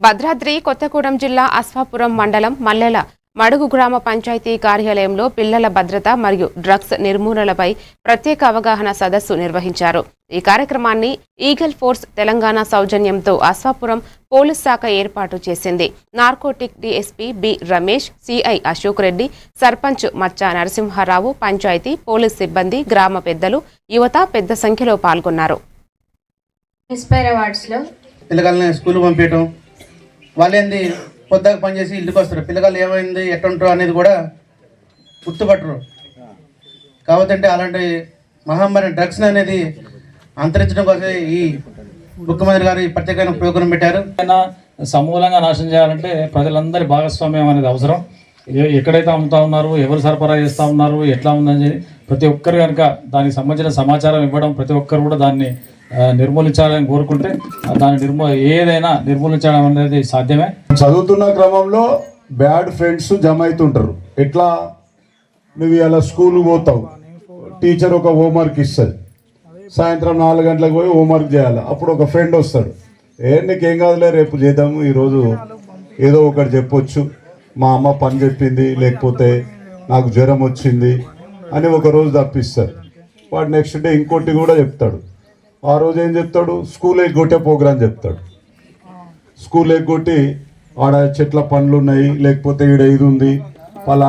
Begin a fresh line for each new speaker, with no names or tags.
భద్రాద్రి కొత్తగూడెం జిల్లా అశ్వాపురం మండలం మల్లెల మడుగు గ్రామ పంచాయతీ కార్యాలయంలో పిల్లల భద్రత మరియు డ్రగ్స్ నిర్మూలనపై ప్రత్యేక అవగాహన సదస్సు నిర్వహించారు. ఈ కార్యక్రమాన్ని ఈగల్ ఫోర్స్ తెలంగాణ సౌజన్యంతో అశ్వాపురం పోలీస్ శాఖ ఏర్పాటు చేసింది. Narcotic DSP B Ramesh, CI Ashok Reddy, sarpanch Maccha Narasimharao, panchayat police సిబ్బంది, గ్రామ పెద్దలు, యువత పెద్ద సంఖ్యలో పాల్గొన్నారు.
వాళ్ళేంది పొద్దుగా పనిచేసి ఇంటికి వస్తారు. పిల్లగాళ్ళు ఏమైంది ఎట్టుంటారు అనేది కూడా గుర్తుపట్టరు. కాబట్టి అలాంటి మహమ్మారి డ్రగ్స్ అనేది అంతరించడం కోసం ఈ ముఖ్యమంత్రి గారు ఈ ప్రత్యేకమైన ప్రోగ్రాం పెట్టారు.
సమూలంగా నాశనం చేయాలంటే ప్రజలందరి భాగస్వామ్యం అనేది అవసరం. ఎక్కడైతే అమ్ముతా ఉన్నారు, ఎవరు సరఫరా చేస్తూ ఉన్నారు, ఎట్లా ఉందని ప్రతి ఒక్కరు కనుక దానికి సంబంధించిన సమాచారం ఇవ్వడం, ప్రతి ఒక్కరు కూడా దాన్ని నిర్మూలించాలని కోరుకుంటే ఏదైనా నిర్మూలించడం అనేది సాధ్యమే.
చదువుతున్న క్రమంలో బ్యాడ్ ఫ్రెండ్స్ జమ అవుతుంటారు. ఎట్లా, నువ్వు ఇలా స్కూల్కి పోతావు, టీచర్ ఒక హోంవర్క్ ఇస్తుంది, సాయంత్రం 4 గంటలకు పోయి హోంవర్క్ చేయాలి. అప్పుడు ఒక ఫ్రెండ్ వస్తాడు, నీకేం కాదులే రేపు చేద్దాము, ఈరోజు ఏదో ఒకటి చెప్పొచ్చు, మా అమ్మ పని చెప్పింది, లేకపోతే నాకు జ్వరం వచ్చింది అని ఒక రోజు తప్పిస్తారు. వాడు నెక్స్ట్ డే ఇంకోటి కూడా చెప్తాడు. ఆ రోజు ఏం చెప్తాడు, స్కూల్ ఎగ్గొట్టే ప్రోగ్రాం చెప్తాడు. స్కూల్ ఎగ్గొట్టి ఆడ చెట్ల పండ్లు ఉన్నాయి, లేకపోతే ఈడ ఇది ఉంది,